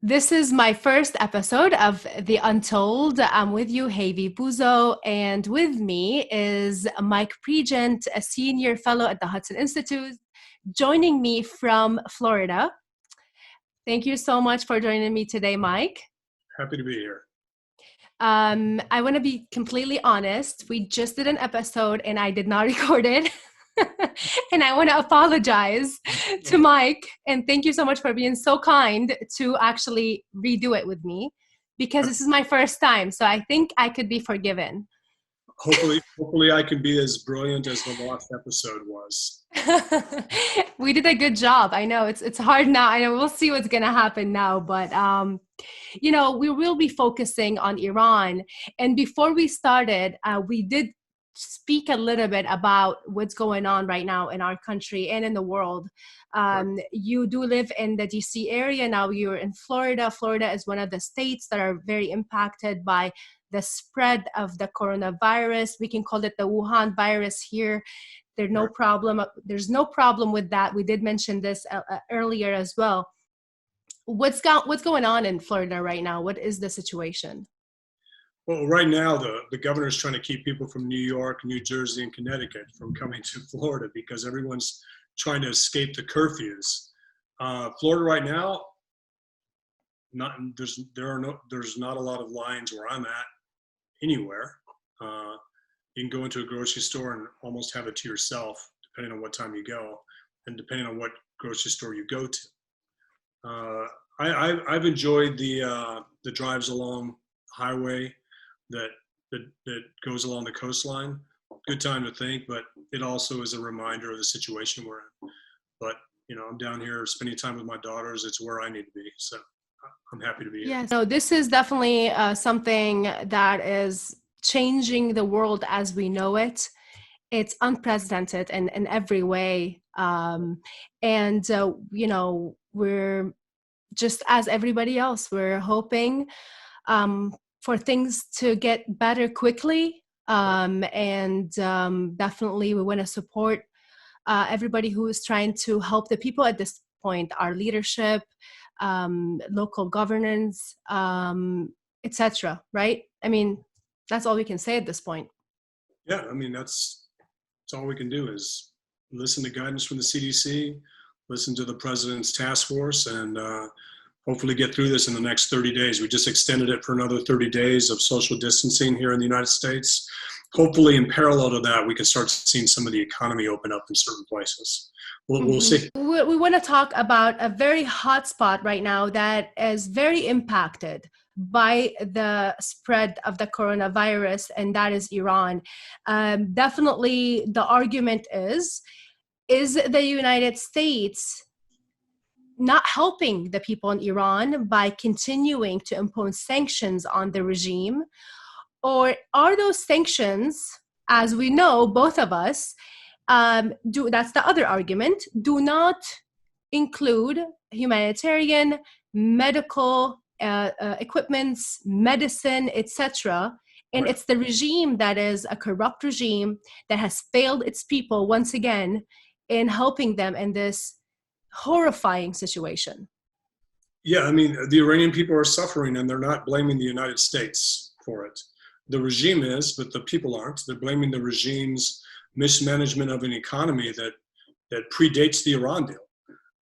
This is my first episode of the Untold. I'm with you, Hayvi Buzo, and with me is Mike Pregent, a Senior Fellow at the Hudson Institute, joining me from Florida. Thank you so much for joining me today, Mike. Happy to be here. I want to be completely honest. We just did an episode and I did not record it. And I want to apologize to Mike. And thank you so much for being so kind to actually redo it with me because this is my first time. So I think I could be forgiven. Hopefully I can be as brilliant as the last episode was. We did a good job. I know it's hard now. I know we'll see what's going to happen now, but we will be focusing on Iran. And before we started, we did speak a little bit about what's going on right now in our country and in the world. You do live in the DC area. Now you're in Florida. Florida is one of the states that are very impacted by the spread of the coronavirus. We can call it the Wuhan virus here. There's no problem with that. We did mention this earlier as well. What's going on in Florida right now? What is the situation? Well, right now, the governor is trying to keep people from New York, New Jersey, and Connecticut from coming to Florida because everyone's trying to escape the curfews. Florida right now, there's not a lot of lines where I'm at anywhere. You can go into a grocery store and almost have it to yourself, depending on what time you go, and depending on what grocery store you go to. I've enjoyed the drives along the highway that goes along the coastline. Good time to think, but it also is a reminder of the situation we're in. But I'm down here spending time with my daughters. It's where I need to be, so I'm happy to be here. Yeah, so this is definitely something that is changing the world as we know it. It's unprecedented in every way, we're just as everybody else. We're hoping for things to get better quickly. Definitely we want to support everybody who is trying to help the people at this point, our leadership, local governance, etc. Right? I mean, that's all we can say at this point. Yeah, I mean, that's all we can do is listen to guidance from the CDC, listen to the president's task force, and hopefully get through this in the next 30 days. We just extended it for another 30 days of social distancing here in the United States. Hopefully, in parallel to that, we can start seeing some of the economy open up in certain places. We'll see. We want to talk about a very hot spot right now that is very impacted by the spread of the coronavirus, and that is Iran. Definitely, the argument is the United States not helping the people in Iran by continuing to impose sanctions on the regime? Or are those sanctions, as we know, both of us, that's the other argument, do not include humanitarian, medical equipments, medicine, etc. And It's the regime that is a corrupt regime that has failed its people once again in helping them in this horrifying situation. Yeah, I mean, the Iranian people are suffering and they're not blaming the United States for it. The regime is, but the people aren't. They're blaming the regime's mismanagement of an economy that predates the Iran deal,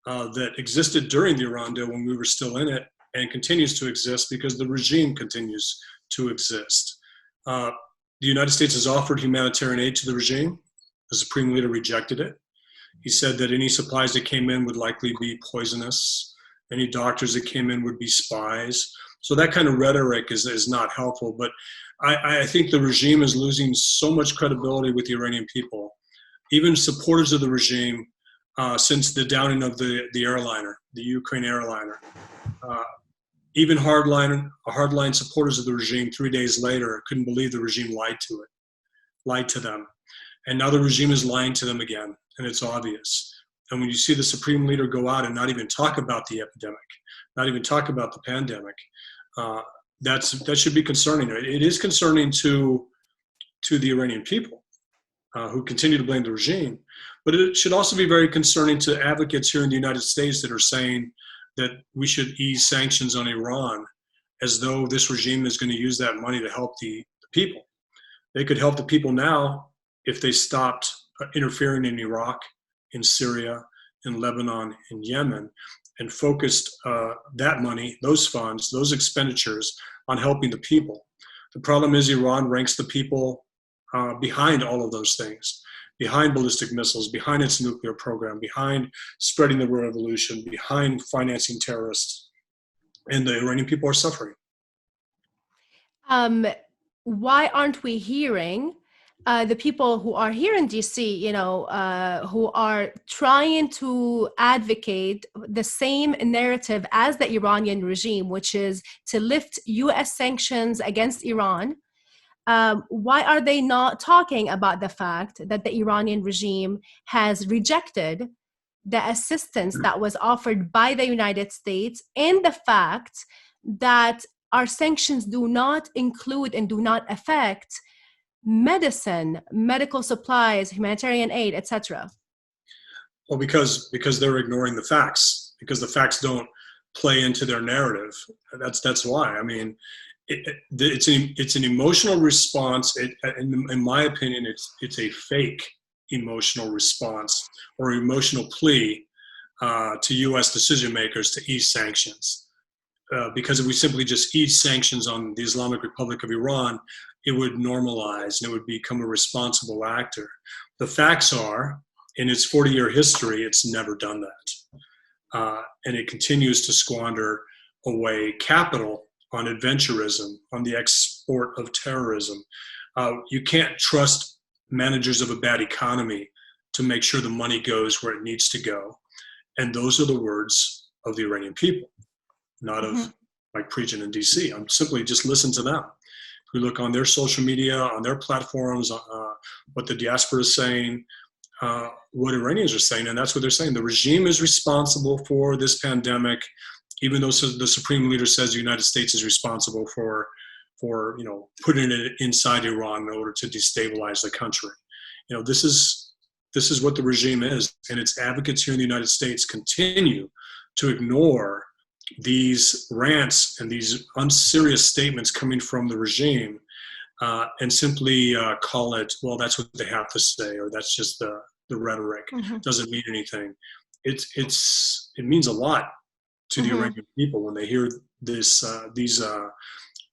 that existed during the Iran deal when we were still in it and continues to exist because the regime continues to exist. The United States has offered humanitarian aid to the regime. The Supreme Leader rejected it. He said that any supplies that came in would likely be poisonous. Any doctors that came in would be spies. So that kind of rhetoric is not helpful. But I think the regime is losing so much credibility with the Iranian people. Even supporters of the regime, since the downing of the airliner, the Ukraine airliner, even hardline supporters of the regime 3 days later couldn't believe the regime lied to them. And now the regime is lying to them again, and it's obvious. And when you see the Supreme Leader go out and not even talk about the epidemic, not even talk about the pandemic, that should be concerning. It is concerning to the Iranian people who continue to blame the regime, but it should also be very concerning to advocates here in the United States that are saying that we should ease sanctions on Iran, as though this regime is going to use that money to help the people. They could help the people now if they stopped interfering in Iraq, in Syria, in Lebanon, in Yemen, and focused that money, those funds, those expenditures on helping the people. The problem is Iran ranks the people behind all of those things, behind ballistic missiles, behind its nuclear program, behind spreading the revolution, behind financing terrorists. And the Iranian people are suffering. Why aren't we hearing the people who are here in DC, who are trying to advocate the same narrative as the Iranian regime, which is to lift US sanctions against Iran? Why are they not talking about the fact that the Iranian regime has rejected the assistance that was offered by the United States, and the fact that our sanctions do not include and do not affect medicine, medical supplies, humanitarian aid, etc.? Well, because they're ignoring the facts, because the facts don't play into their narrative. That's why. I mean, it's an emotional response. In my opinion, it's a fake emotional response or emotional plea to U.S. decision makers to ease sanctions. Because if we simply just ease sanctions on the Islamic Republic of Iran, it would normalize and it would become a responsible actor. The facts are, in its 40-year history, it's never done that. And it continues to squander away capital on adventurism, on the export of terrorism. You can't trust managers of a bad economy to make sure the money goes where it needs to go. And those are the words of the Iranian people, not of Mike Pregent in DC. I'm simply just listen to them. If we look on their social media, on their platforms, what the diaspora is saying, what Iranians are saying, and that's what they're saying. The regime is responsible for this pandemic, even though the supreme leader says the United States is responsible for putting it inside Iran in order to destabilize the country. This is what the regime is, and its advocates here in the United States continue to ignore these rants and these unserious statements coming from the regime, and simply call it, well, that's what they have to say, or that's just the rhetoric. It doesn't mean anything. It means a lot to the Iranian people when they hear these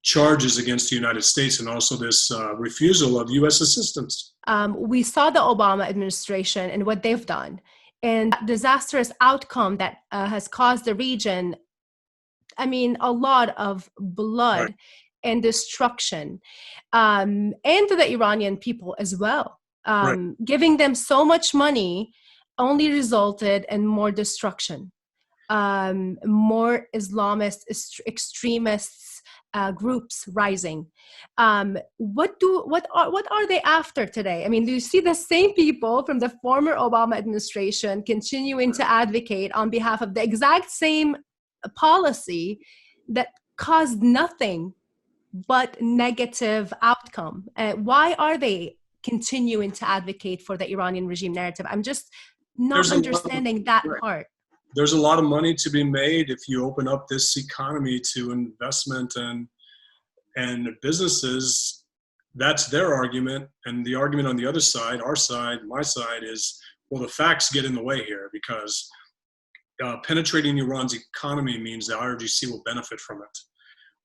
charges against the United States, and also this refusal of U.S. assistance. We saw the Obama administration and what they've done, and that disastrous outcome that has caused the region, I mean, a lot of blood and destruction, and to the Iranian people as well. Giving them so much money only resulted in more destruction, more Islamist extremists groups rising. What are they after today? I mean, do you see the same people from the former Obama administration continuing to advocate on behalf of the exact same policy that caused nothing but negative outcome? Why are they continuing to advocate for the Iranian regime narrative? I'm just not understanding that part. There's a lot of money to be made if you open up this economy to investment and businesses. That's their argument. And the argument on the other side, our side, my side, is, well, the facts get in the way here, because penetrating Iran's economy means the IRGC will benefit from it,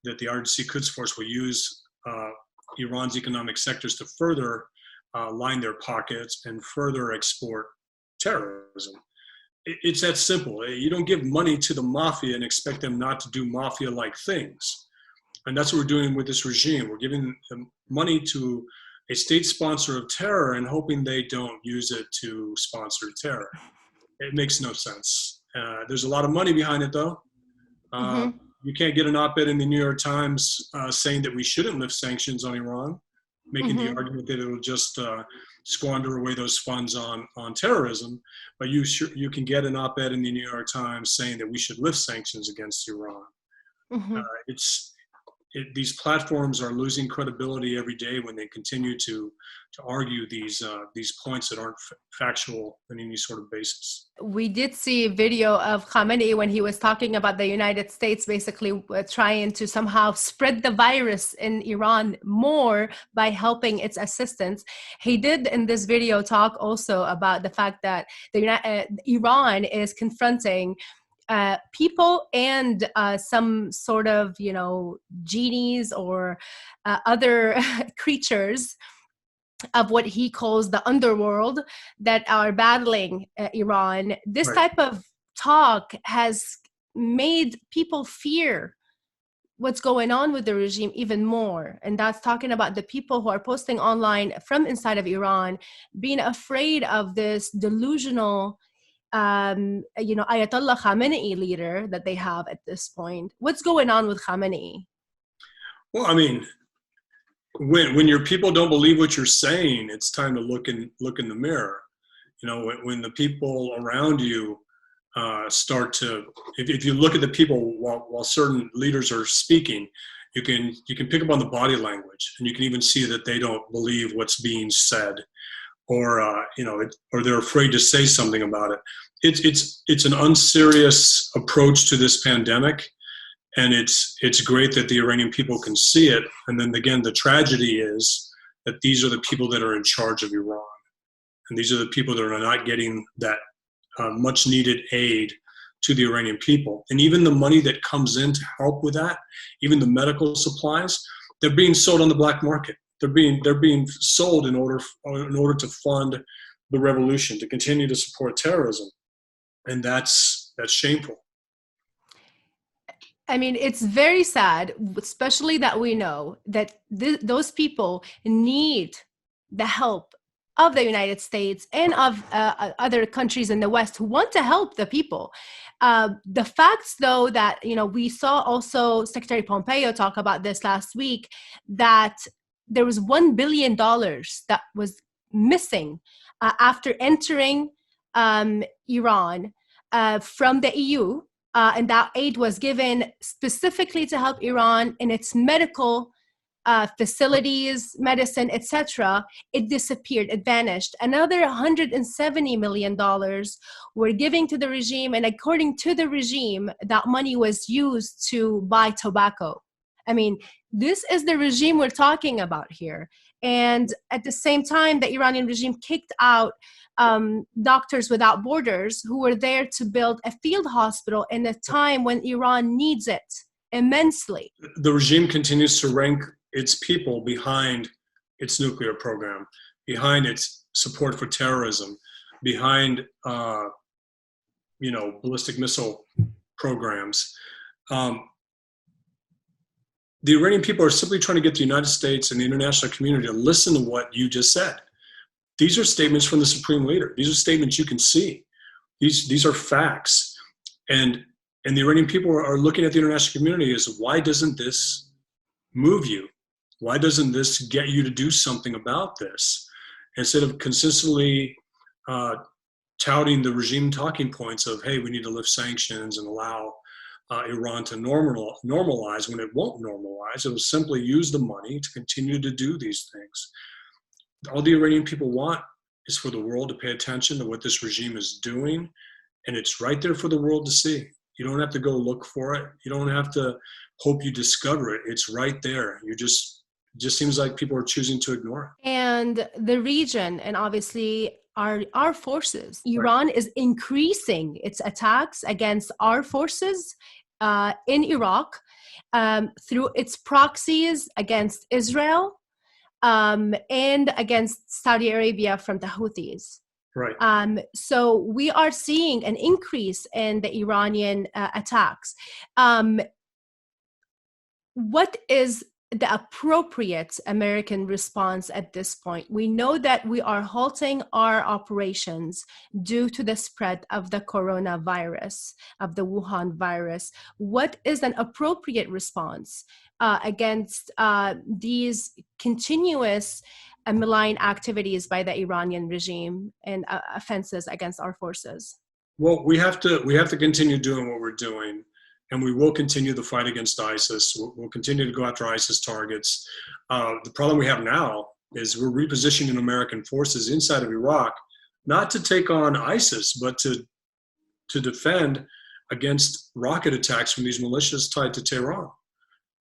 that the IRGC Quds Force will use Iran's economic sectors to further line their pockets and further export terrorism. It's that simple. You don't give money to the mafia and expect them not to do mafia-like things. And that's what we're doing with this regime. We're giving them money to a state sponsor of terror and hoping they don't use it to sponsor terror. It makes no sense. There's a lot of money behind it, though. You can't get an op-ed in the New York Times saying that we shouldn't lift sanctions on Iran, making the argument that it'll just squander away those funds on terrorism. But you can get an op-ed in the New York Times saying that we should lift sanctions against Iran. these platforms are losing credibility every day when they continue to argue these points that aren't factual on any sort of basis. We did see a video of Khamenei when he was talking about the United States basically trying to somehow spread the virus in Iran more by helping its assistance. He did in this video talk also about the fact that Iran is confronting people and some sort of, genies or other creatures of what he calls the underworld that are battling Iran. This Right. type of talk has made people fear what's going on with the regime even more. And that's talking about the people who are posting online from inside of Iran, being afraid of this delusional Ayatollah Khamenei leader that they have at this point. What's going on with Khamenei? Well, I mean, when your people don't believe what you're saying, it's time to look in the mirror. When the people around you start to, if you look at the people while certain leaders are speaking, you can pick up on the body language, and you can even see that they don't believe what's being said, or or they're afraid to say something about it. It's an unserious approach to this pandemic, and it's great that the Iranian people can see it. And then again, the tragedy is that these are the people that are in charge of Iran, and these are the people that are not getting that much needed aid to the Iranian people. And even the money that comes in to help with that, even the medical supplies, they're being sold on the black market. They're being sold in order to fund the revolution, to continue to support terrorism, and that's shameful. I mean, it's very sad, especially that we know that those people need the help of the United States and of other countries in the West who want to help the people. The facts, though, that, we saw also Secretary Pompeo talk about this last week, that there was $1 billion that was missing after entering Iran from the EU. And that aid was given specifically to help Iran in its medical facilities, medicine, etc. It disappeared, it vanished. Another $170 million were given to the regime, and according to the regime, that money was used to buy tobacco. I mean, this is the regime we're talking about here. And at the same time, the Iranian regime kicked out Doctors Without Borders, who were there to build a field hospital in a time when Iran needs it immensely. The regime continues to rank its people behind its nuclear program, behind its support for terrorism, behind ballistic missile programs. The Iranian people are simply trying to get the United States and the international community to listen to what you just said. These are statements from the supreme leader. These are statements you can see. These are facts. And the Iranian people are looking at the international community as, why doesn't this move you? Why doesn't this get you to do something about this? Instead of consistently touting the regime talking points of, hey, we need to lift sanctions and allow Iran to normalize, when it won't normalize. It will simply use the money to continue to do these things. All the Iranian people want is for the world to pay attention to what this regime is doing, and it's right there for the world to see. You don't have to go look for it. You don't have to hope you discover it. It's right there. It just seems like people are choosing to ignore it. And the region, and obviously our forces, Iran is increasing its attacks against our forces in Iraq through its proxies against Israel and against Saudi Arabia from the Houthis. Right. So we are seeing an increase in the Iranian attacks. What is the appropriate American response at this point? We know that we are halting our operations due to the spread of the coronavirus, of the Wuhan virus. What is an appropriate response against these continuous malign activities by the Iranian regime and offenses against our forces? Well, we have to continue doing what we're doing, and we will continue the fight against ISIS. We'll continue to go after ISIS targets. The problem we have now is we're repositioning American forces inside of Iraq, not to take on ISIS, but to defend against rocket attacks from these militias tied to Tehran.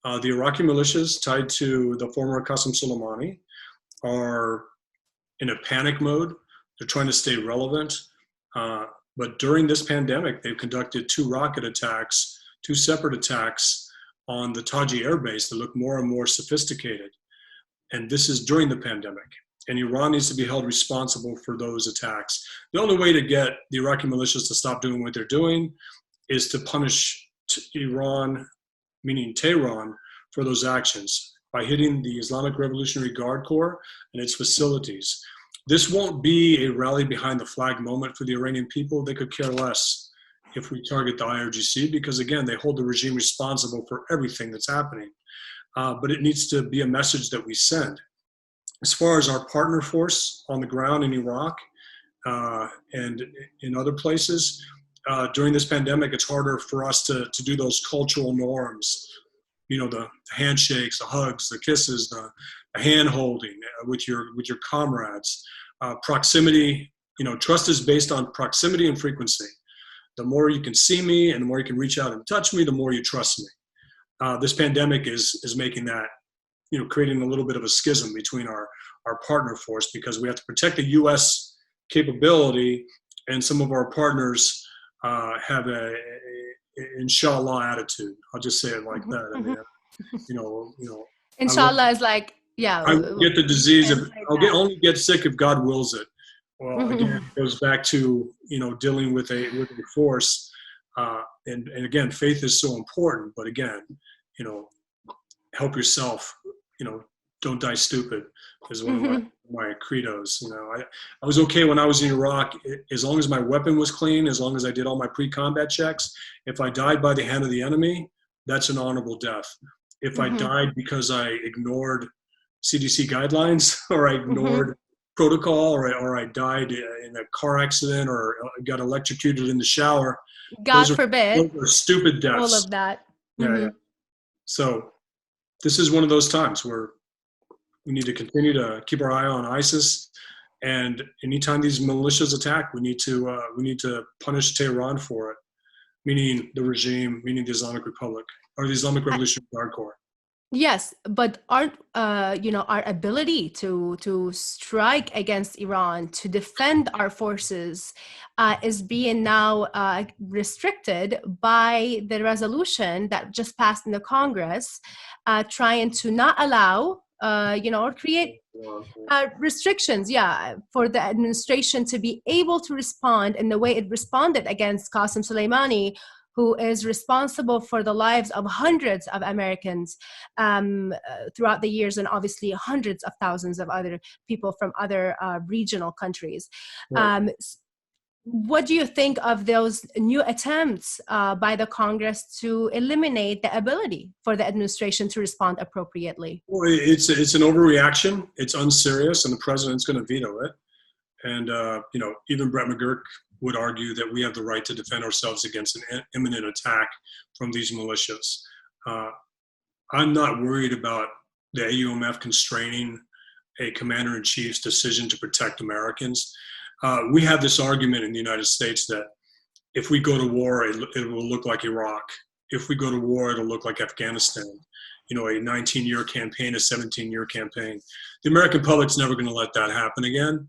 The Iraqi militias tied to the former Qasem Soleimani are in a panic mode. They're trying to stay relevant. But during this pandemic, they've conducted two separate attacks on the Taji Air Base that look more and more sophisticated. And this is during the pandemic. And Iran needs to be held responsible for those attacks. The only way to get the Iraqi militias to stop doing what they're doing is to punish Iran, meaning Tehran, for those actions by hitting the Islamic Revolutionary Guard Corps and its facilities. This won't be a rally behind the flag moment for the Iranian people. They could care less if we target the IRGC because, again, they hold the regime responsible for everything that's happening. But it needs to be a message that we send. As far as our partner force on the ground in Iraq and in other places, during this pandemic, it's harder for us to do those cultural norms, the handshakes, the hugs, the kisses, the hand holding with your comrades. Proximity, trust is based on proximity and frequency. The more you can see me and the more you can reach out and touch me, the more you trust me. This pandemic is making that, creating a little bit of a schism between our partner force because we have to protect the U.S. capability, and some of our partners have a inshallah attitude. I'll just say it like that. I mean, inshallah is like, yeah. I will get the disease. Only get sick if God wills it. Well, again, it goes back to dealing with a force, and again, faith is so important. But again, help yourself. Don't die stupid is one of my credos. I was okay when I was in Iraq, as long as my weapon was clean, as long as I did all my pre-combat checks. If I died by the hand of the enemy, that's an honorable death. If I died because I ignored CDC guidelines or I ignored protocol or I died in a car accident or got electrocuted in the shower, God forbid, those are stupid deaths. All of that. Yeah. So this is one of those times where we need to continue to keep our eye on ISIS, and anytime these militias attack, we need to punish Tehran for it, meaning the regime, meaning the Islamic Republic or the Islamic Revolutionary Guard Corps. Yes, but aren't our ability to strike against Iran, to defend our forces, is being now restricted by the resolution that just passed in the Congress, trying to not allow or create restrictions, for the administration to be able to respond in the way it responded against Qasem Soleimani, who is responsible for the lives of hundreds of Americans throughout the years, and obviously hundreds of thousands of other people from other regional countries. Right. What do you think of those new attempts by the Congress to eliminate the ability for the administration to respond appropriately? Well, it's an overreaction. It's unserious, and the president's going to veto it. And even Brett McGurk would argue that we have the right to defend ourselves against an imminent attack from these militias. I'm not worried about the AUMF constraining a commander-in-chief's decision to protect Americans. We have this argument in the United States that if we go to war, it will look like Iraq. If we go to war, it'll look like Afghanistan. A 19-year campaign, a 17-year campaign. The American public's never going to let that happen again.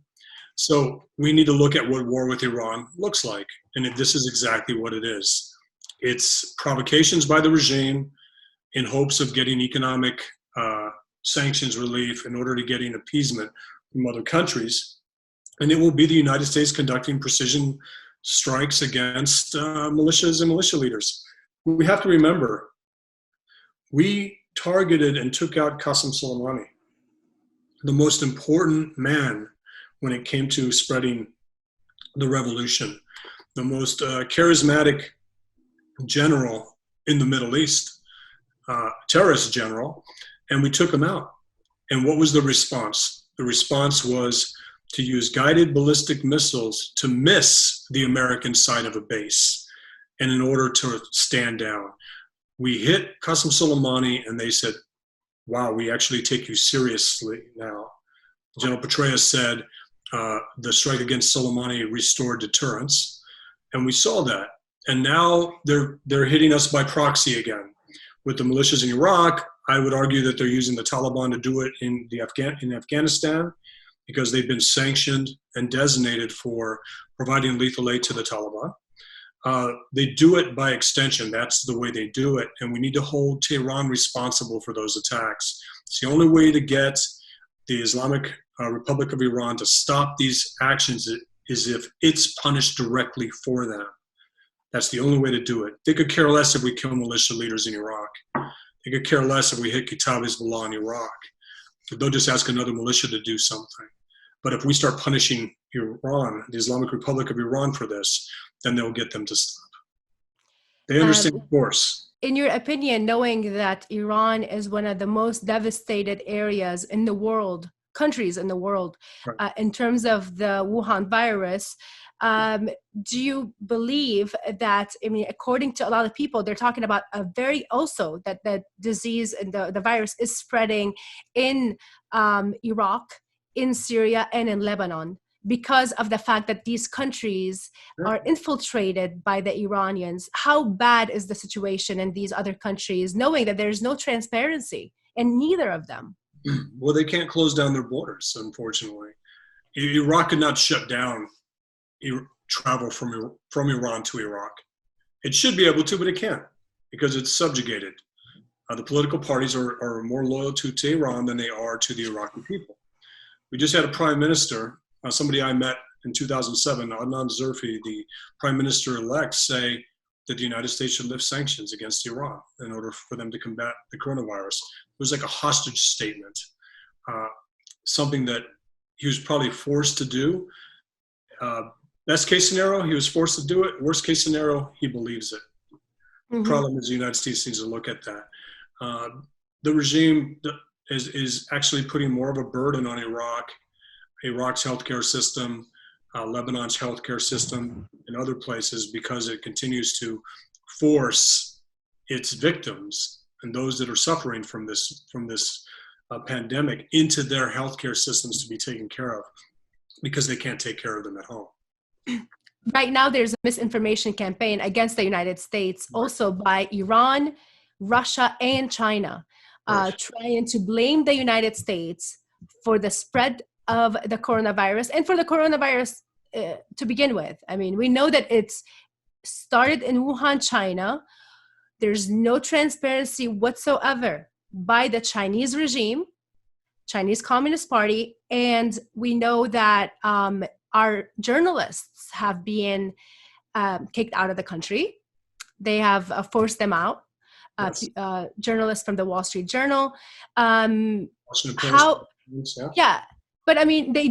So we need to look at what war with Iran looks like. And this is exactly what it is. It's provocations by the regime in hopes of getting economic sanctions relief in order to getting appeasement from other countries. And it will be the United States conducting precision strikes against militias and militia leaders. We have to remember, we targeted and took out Qasem Soleimani, the most important man when it came to spreading the revolution, the most charismatic general in the Middle East, terrorist general, and we took him out. And what was the response? The response was to use guided ballistic missiles to miss the American side of a base. and in order to stand down. We hit Qasem Soleimani, and they said, wow, we actually take you seriously now. General Petraeus said the strike against Soleimani restored deterrence, and we saw that. And now they're hitting us by proxy again. With the militias in Iraq, I would argue that they're using the Taliban to do it in Afghanistan, because they've been sanctioned and designated for providing lethal aid to the Taliban. They do it by extension. That's the way they do it. And we need to hold Tehran responsible for those attacks. It's the only way to get the Islamic Republic of Iran to stop these actions is if it's punished directly for them. That's the only way to do it. They could care less if we kill militia leaders in Iraq. They could care less if we hit Kitab Hezbollah in Iraq. They'll just ask another militia to do something. But if we start punishing Iran, the Islamic Republic of Iran, for this, then they'll get them to stop. They understand force. In your opinion, knowing that Iran is one of the most devastated areas in the world, countries in the world, Right. In terms of the Wuhan virus, do you believe that, I mean, according to a lot of people, they're talking about that the disease and the virus is spreading in Iraq, in Syria, and in Lebanon, because of the fact that these countries are infiltrated by the Iranians? How bad is the situation in these other countries, knowing that there's no transparency in neither of them? Well, they can't close down their borders, unfortunately. Iraq could not shut down travel from Iran to Iraq. It should be able to, but it can't, because it's subjugated. The political parties are more loyal to Iran than they are to the Iraqi people. We just had a prime minister, somebody I met in 2007, Adnan Zerfi, the prime minister-elect, say that the United States should lift sanctions against Iran in order for them to combat the coronavirus. It was like a hostage statement, something that he was probably forced to do. Best case scenario, he was forced to do it. Worst case scenario, he believes it. Mm-hmm. The problem is the United States needs to look at that. The regime is actually putting more of a burden on Iraq's healthcare system, Lebanon's healthcare system, and other places, because it continues to force its victims and those that are suffering from this pandemic into their healthcare systems to be taken care of, because they can't take care of them at home. Right now, there's a misinformation campaign against the United States, also by Iran, Russia, and China, trying to blame the United States for the spread of the coronavirus, and for the coronavirus to begin with. I mean, we know that it's started in Wuhan, China. There's no transparency whatsoever by the Chinese regime, Chinese Communist Party, and we know that our journalists have been kicked out of the country. They have forced them out. Yes. Journalists from the Wall Street Journal. Yeah. But I mean, they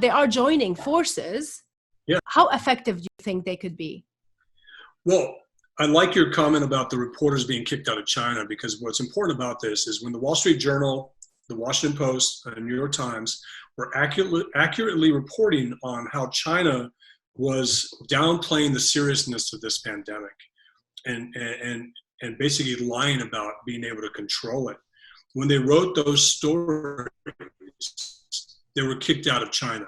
are joining forces. Yeah. How effective do you think they could be? Well, I like your comment about the reporters being kicked out of China, because what's important about this is when the Wall Street Journal, the Washington Post, and New York Times were accurately reporting on how China was downplaying the seriousness of this pandemic and basically lying about being able to control it. When they wrote those stories, they were kicked out of China.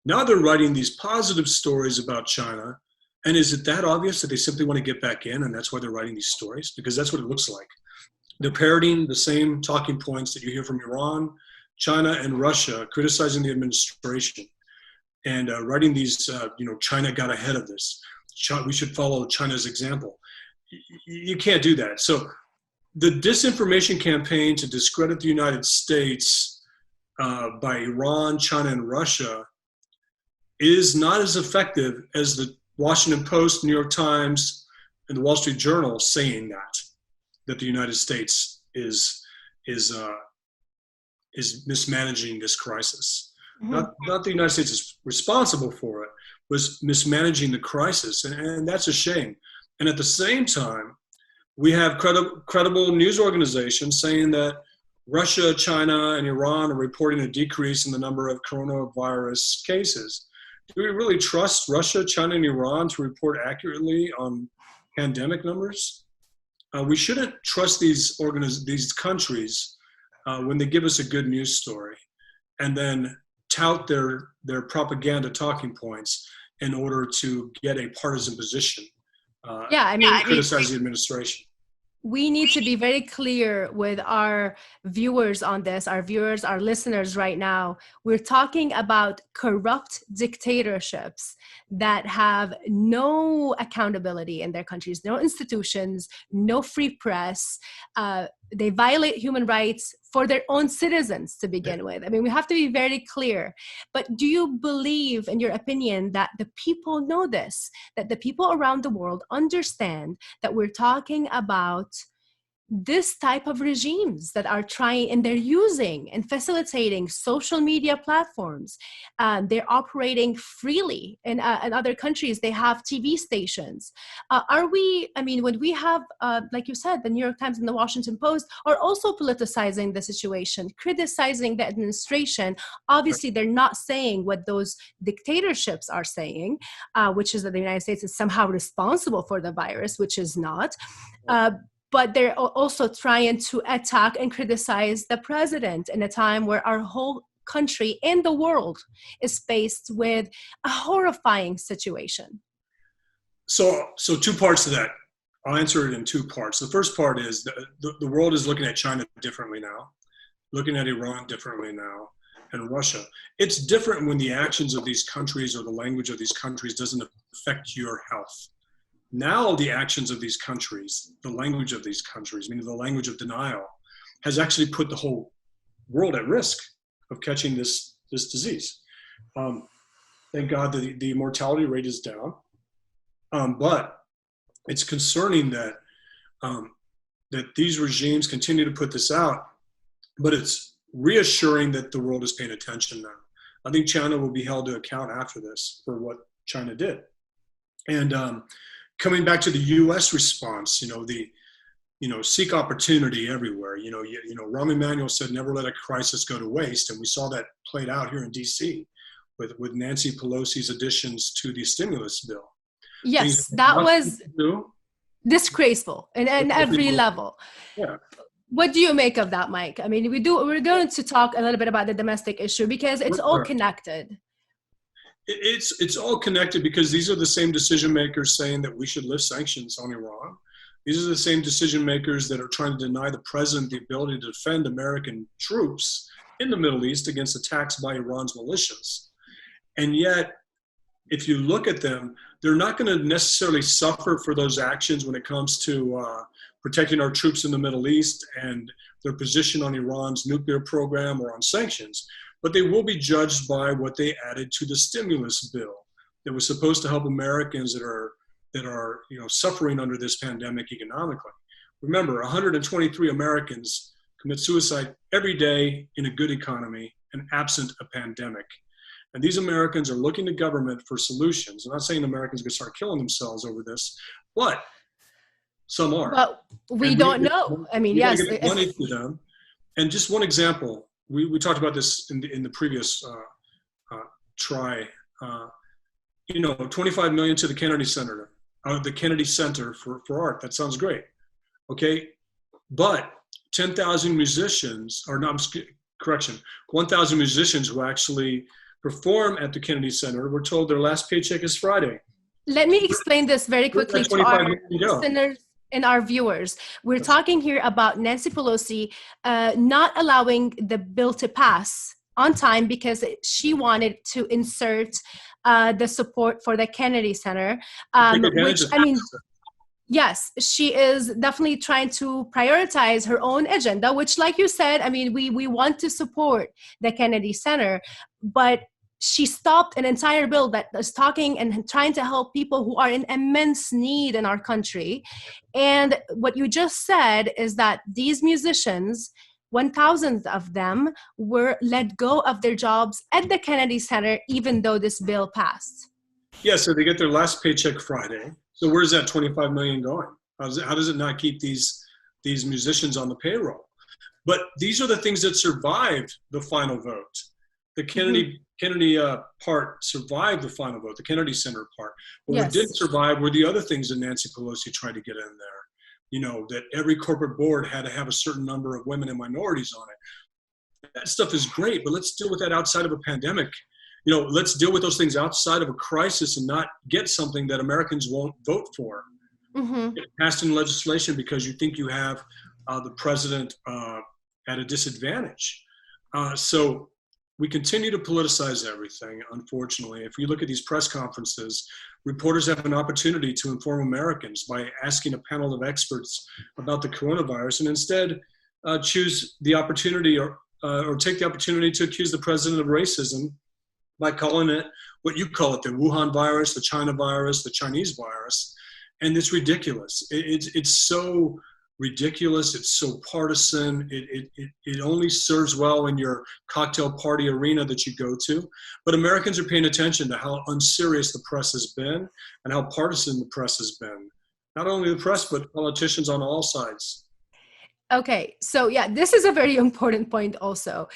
Now they're writing these positive stories about China. And is it that obvious that they simply want to get back in, and that's why they're writing these stories? Because that's what it looks like. They're parroting the same talking points that you hear from Iran, China, and Russia, criticizing the administration and writing these, China got ahead of this. We should follow China's example. You can't do that. So the disinformation campaign to discredit the United States by Iran, China, and Russia is not as effective as the Washington Post, New York Times, and the Wall Street Journal saying that the United States is mismanaging this crisis. Mm-hmm. Not the United States is responsible for it, was mismanaging the crisis, and that's a shame. And at the same time, we have credible news organizations saying that Russia, China, and Iran are reporting a decrease in the number of coronavirus cases. Do we really trust Russia, China, and Iran to report accurately on pandemic numbers, we shouldn't trust these countries when they give us a good news story and then tout their propaganda talking points in order to get a partisan position. Yeah, I mean, criticize the administration. We need to be very clear with our viewers on this, our viewers, our listeners right now. We're talking about corrupt dictatorships that have no accountability in their countries, no institutions, no free press. They violate human rights for their own citizens to begin with. I mean, we have to be very clear. But do you believe, in your opinion, that the people know this, that the people around the world understand that we're talking about this type of regimes that are trying, and they're using and facilitating social media platforms? They're operating freely in other countries. They have TV stations. When we have, like you said, the New York Times and the Washington Post are also politicizing the situation, criticizing the administration. Obviously, they're not saying what those dictatorships are saying, which is that the United States is somehow responsible for the virus, which is not. But they're also trying to attack and criticize the president in a time where our whole country and the world is faced with a horrifying situation. So two parts to that. I'll answer it in two parts. The first part is the world is looking at China differently now, looking at Iran differently now, and Russia. It's different when the actions of these countries or the language of these countries doesn't affect your health. Now the actions of these countries, the language of these countries, meaning the language of denial, has actually put the whole world at risk of catching this disease. Thank God that the mortality rate is down, but it's concerning that these regimes continue to put this out, but it's reassuring that the world is paying attention now. I think China will be held to account after this for what China did. And coming back to the U.S. response, seek opportunity everywhere. Rahm Emanuel said, never let a crisis go to waste. And we saw that played out here in D.C. with Nancy Pelosi's additions to the stimulus bill. Yes, that was disgraceful in every level. Yeah. What do you make of that, Mike? I mean, we're going to talk a little bit about the domestic issue because it's all connected. It's all connected because these are the same decision makers saying that we should lift sanctions on Iran. These are the same decision makers that are trying to deny the president the ability to defend American troops in the Middle East against attacks by Iran's militias. And yet, if you look at them, they're not going to necessarily suffer for those actions when it comes to protecting our troops in the Middle East and their position on Iran's nuclear program or on sanctions. But they will be judged by what they added to the stimulus bill that was supposed to help Americans that are suffering under this pandemic economically. Remember, 123 Americans commit suicide every day in a good economy and absent a pandemic. And these Americans are looking to government for solutions. I'm not saying Americans are going to start killing themselves over this, but some are. But we don't know. I mean, yes. Get money to them. And just one example. We talked about this in the previous try. 25 million to the Kennedy Center, for art. That sounds great. Okay, but 10,000 musicians, 1,000 musicians who actually perform at the Kennedy Center were told their last paycheck is Friday. Let me explain this very quickly to our listeners and our viewers. We're talking here about Nancy Pelosi not allowing the bill to pass on time because she wanted to insert the support for the Kennedy Center, yes, she is definitely trying to prioritize her own agenda, which, like you said, we want to support the Kennedy Center, but she stopped an entire bill that is talking and trying to help people who are in immense need in our country. And what you just said is that these musicians, 1,000 of them, were let go of their jobs at the Kennedy Center, even though this bill passed. Yeah, so they get their last paycheck Friday. So where's that 25 million going? How does it not keep these musicians on the payroll? But these are the things that survived the final vote. The Hmm. Kennedy part survived the final vote, the Kennedy Center part. But what didn't Yes. survive were the other things that Nancy Pelosi tried to get in there. You know, that every corporate board had to have a certain number of women and minorities on it. That stuff is great, but let's deal with that outside of a pandemic. You know, let's deal with those things outside of a crisis and not get something that Americans won't vote for. Hmm. Get passed in legislation because you think you have the president at a disadvantage. So we continue to politicize everything, unfortunately. If you look at these press conferences, reporters have an opportunity to inform Americans by asking a panel of experts about the coronavirus, and instead choose the opportunity or take the opportunity to accuse the president of racism by calling it what you call it, the Wuhan virus, the China virus, the Chinese virus. And it's ridiculous. It's so ridiculous. It's so partisan. It only serves well in your cocktail party arena that you go to. But Americans are paying attention to how unserious the press has been and how partisan the press has been. Not only the press, but politicians on all sides. Okay, so yeah, this is a very important point also.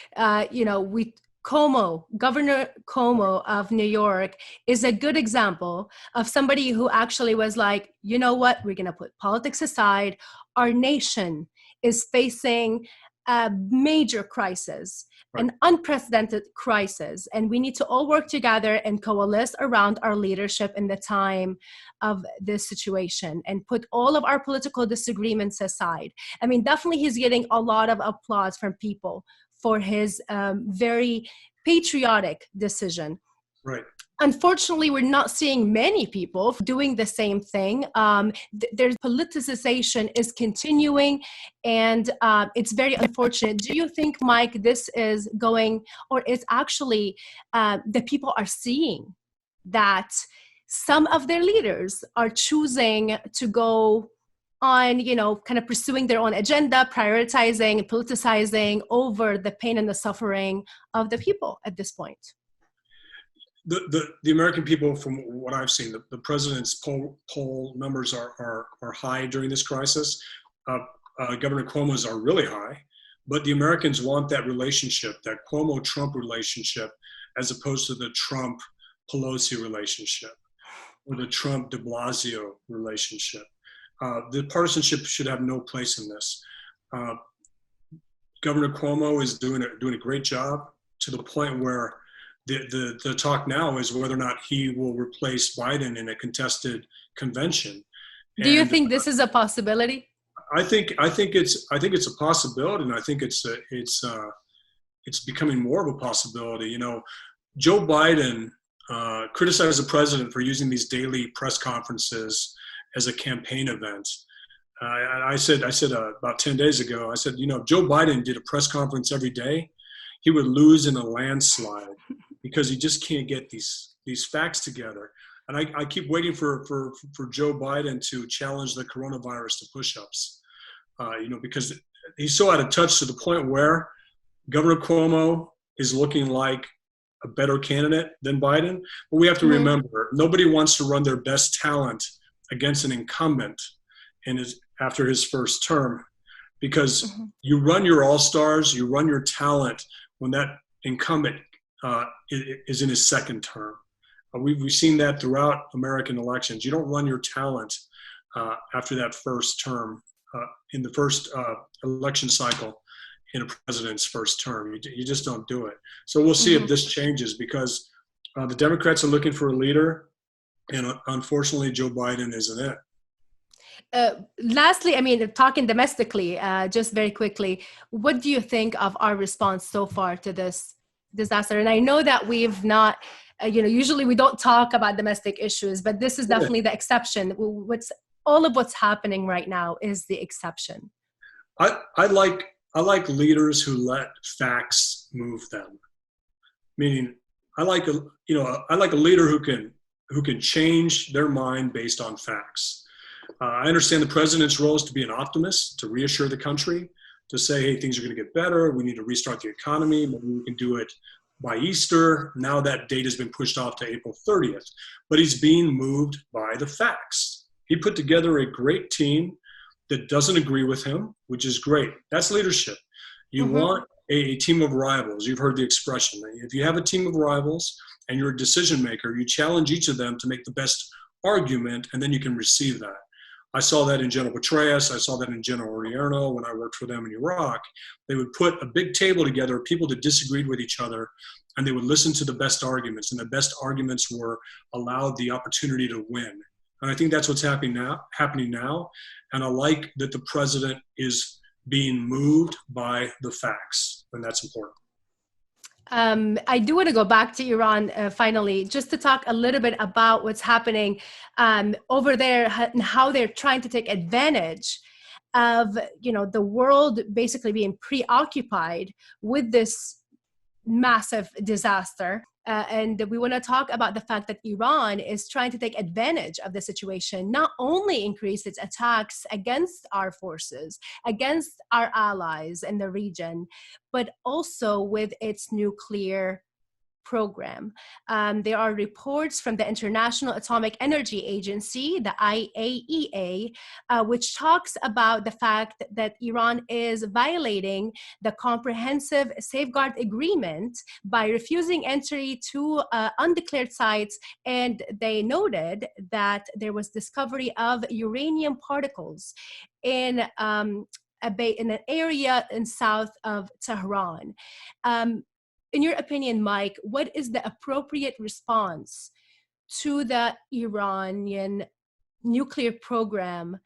Governor Cuomo of New York is a good example of somebody who actually was like, you know what, we're going to put politics aside. Our nation is facing a major crisis, Right. an unprecedented crisis, and we need to all work together and coalesce around our leadership in the time of this situation and put all of our political disagreements aside. I mean, definitely he's getting a lot of applause from people for his very patriotic decision. Right. Unfortunately, we're not seeing many people doing the same thing. There's politicization is continuing, and it's very unfortunate. Do you think, Mike, this is going, or it's actually the people are seeing that some of their leaders are choosing to go on, kind of pursuing their own agenda, prioritizing and politicizing over the pain and the suffering of the people at this point? The American people, from what I've seen, the president's poll numbers are high during this crisis. Governor Cuomo's are really high, but the Americans want that relationship, that Cuomo-Trump relationship, as opposed to the Trump-Pelosi relationship or the Trump-de Blasio relationship. The partisanship should have no place in this. Governor Cuomo is doing a great job, to the point where the talk now is whether or not he will replace Biden in a contested convention. Do you And think this is a possibility? I think it's a possibility, and I think it's becoming more of a possibility. You know, Joe Biden criticized the president for using these daily press conferences as a campaign event. I said about 10 days ago, I said, you know, if Joe Biden did a press conference every day, he would lose in a landslide, because he just can't get these facts together. And I keep waiting for Joe Biden to challenge the coronavirus to push-ups, because he's so out of touch, to the point where Governor Cuomo is looking like a better candidate than Biden. But we have to remember, nobody wants to run their best talent against an incumbent after his first term, because you run your all-stars, you run your talent when that incumbent is in his second term. We've seen that throughout American elections. You don't run your talent after that first term, in the first election cycle in a president's first term. You just don't do it. So we'll see if this changes, because the Democrats are looking for a leader, and unfortunately Joe Biden isn't it. Lastly, I mean, talking domestically, just very quickly, what do you think of our response so far to this disaster? And I know that we've not, usually we don't talk about domestic issues, but this is definitely the exception. All of what's happening right now is the exception. I like leaders who let facts move them. Meaning, I like a leader who can change their mind based on facts. I understand the president's role is to be an optimist, to reassure the country, to say, hey, things are going to get better. We need to restart the economy. Maybe we can do it by Easter. Now that date has been pushed off to April 30th. But he's being moved by the facts. He put together a great team that doesn't agree with him, which is great. That's leadership. You want a team of rivals. You've heard the expression. If you have a team of rivals and you're a decision maker, you challenge each of them to make the best argument, and then you can receive that. I saw that in General Petraeus. I saw that in General Odierno when I worked for them in Iraq. They would put a big table together of people that disagreed with each other, and they would listen to the best arguments, and the best arguments were allowed the opportunity to win. And I think that's what's happening now. And I like that the president is being moved by the facts, and that's important. I do want to go back to Iran finally, just to talk a little bit about what's happening over there and how they're trying to take advantage of, the world basically being preoccupied with this massive disaster. And we want to talk about the fact that Iran is trying to take advantage of the situation, not only increase its attacks against our forces, against our allies in the region, but also with its nuclear program. There are reports from the International Atomic Energy Agency, the IAEA, which talks about the fact that Iran is violating the Comprehensive Safeguard Agreement by refusing entry to undeclared sites. And they noted that there was discovery of uranium particles in an area in south of Tehran. In your opinion, Mike, what is the appropriate response to the Iranian nuclear program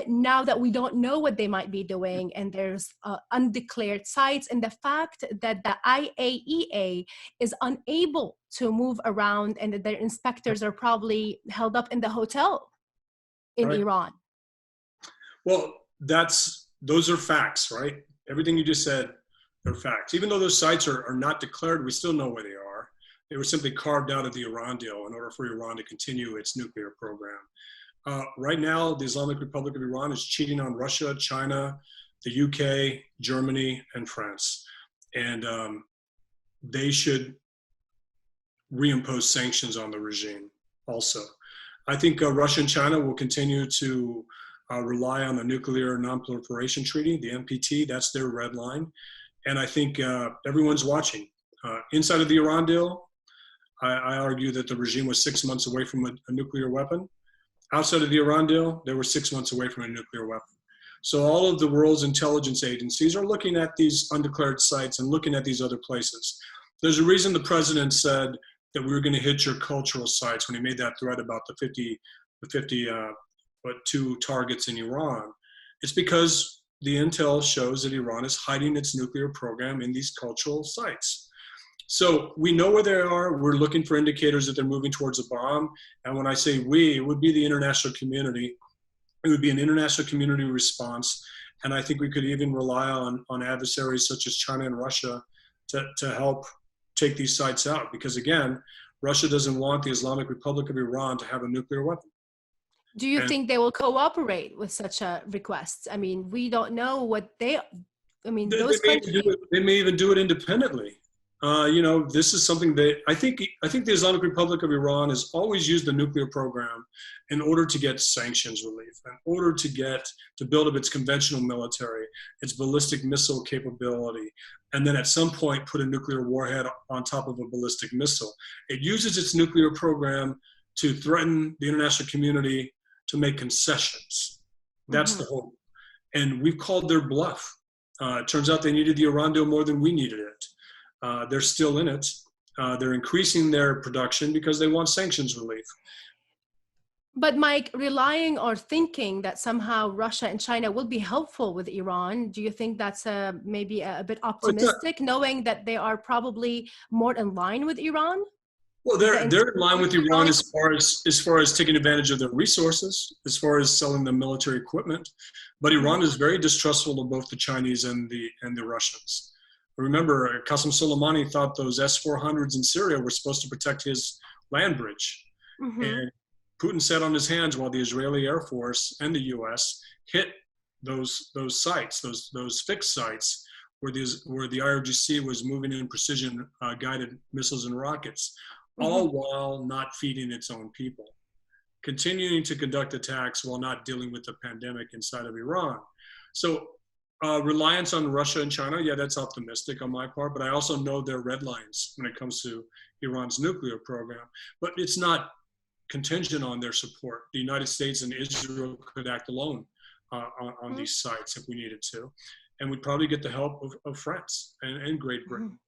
now that we don't know what they might be doing and there's undeclared sites, and the fact that the IAEA is unable to move around and that their inspectors are probably held up in the hotel in Iran? Well, those are facts, right? Everything you just said, they're facts. Even though those sites are not declared, we still know where they are. They were simply carved out of the Iran deal in order for Iran to continue its nuclear program. Right now, the Islamic Republic of Iran is cheating on Russia, China, the UK, Germany, and France. And they should reimpose sanctions on the regime also. I think Russia and China will continue to rely on the Nuclear Non-Proliferation Treaty, the NPT. That's their red line. And I think everyone's watching. Inside of the Iran deal, I argue that the regime was 6 months away from a nuclear weapon. Outside of the Iran deal, they were 6 months away from a nuclear weapon. So all of the world's intelligence agencies are looking at these undeclared sites and looking at these other places. There's a reason the president said that we were going to hit your cultural sites when he made that threat about the 52 targets in Iran. It's because the intel shows that Iran is hiding its nuclear program in these cultural sites. So we know where they are. We're looking for indicators that they're moving towards a bomb. And when I say we, it would be the international community. It would be an international community response. And I think we could even rely on adversaries such as China and Russia to help take these sites out. Because again, Russia doesn't want the Islamic Republic of Iran to have a nuclear weapon. Do you think they will cooperate with such a request? I mean, we don't know what they may even do it independently. This is something that I think the Islamic Republic of Iran has always used the nuclear program in order to get sanctions relief, in order to build up its conventional military, its ballistic missile capability, and then at some point put a nuclear warhead on top of a ballistic missile. It uses its nuclear program to threaten the international community to make concessions. That's the hope. And we've called their bluff. It turns out they needed the Iran deal more than we needed it. They're still in it. They're increasing their production because they want sanctions relief. But Mike, relying or thinking that somehow Russia and China will be helpful with Iran, do you think that's maybe a bit optimistic, knowing that they are probably more in line with Iran? Well, they're in line with Iran as far as taking advantage of their resources, as far as selling them military equipment. But Iran is very distrustful of both the Chinese and the Russians. Remember, Qasem Soleimani thought those S-400s in Syria were supposed to protect his land bridge. And Putin sat on his hands while the Israeli Air Force and the U.S. hit those sites, those fixed sites where the IRGC was moving in precision guided missiles and rockets, all while not feeding its own people, continuing to conduct attacks while not dealing with the pandemic inside of Iran. So Reliance on Russia and China, yeah, that's optimistic on my part, but I also know their red lines when it comes to Iran's nuclear program. But it's not contingent on their support. The United States and Israel could act alone on these sites if we needed to. And we'd probably get the help of France and Great Britain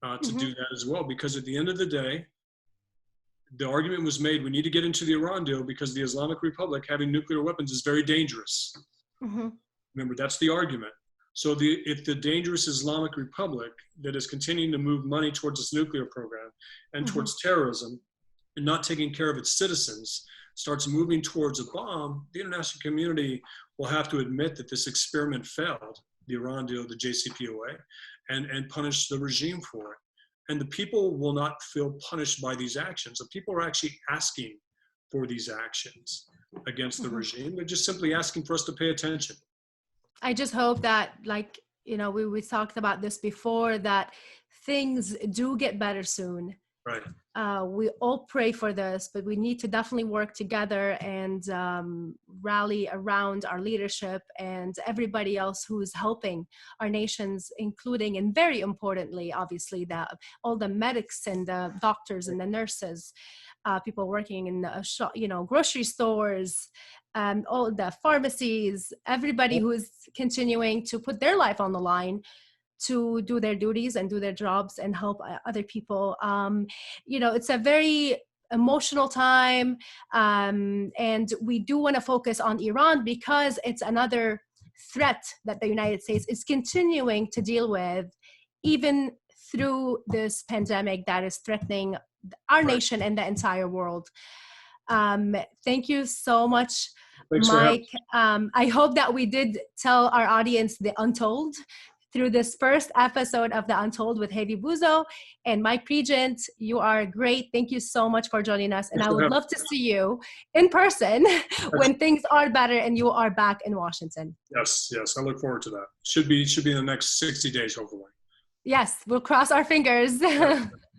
to do that as well. Because at the end of the day, the argument was made, we need to get into the Iran deal because the Islamic Republic having nuclear weapons is very dangerous. Remember, that's the argument. So if the dangerous Islamic Republic that is continuing to move money towards its nuclear program and towards terrorism and not taking care of its citizens starts moving towards a bomb, the international community will have to admit that this experiment failed, the Iran deal, the JCPOA, and punish the regime for it. And the people will not feel punished by these actions. The people are actually asking for these actions against the regime. They're just simply asking for us to pay attention. I just hope that, like, you know, we talked about this before, that things do get better soon. Right. We all pray for this, but we need to definitely work together and rally around our leadership and everybody else who's helping our nations, including, and very importantly, obviously, all the medics and the doctors and the nurses, people working in the grocery stores, all the pharmacies, everybody who is continuing to put their life on the line to do their duties and do their jobs and help other people. It's a very emotional time, and we do want to focus on Iran because it's another threat that the United States is continuing to deal with, even through this pandemic that is threatening our nation and the entire world. Thank you so much, Thanks, Mike. I hope that we did tell our audience the Untold through this first episode of the Untold with Hayvi Buzo and Mike Pregent. You are great. Thank you so much for joining us. And I would love to see you in person when things are better and you are back in Washington. Yes. I look forward to that. Should be in the next 60 days, hopefully. Yes, we'll cross our fingers.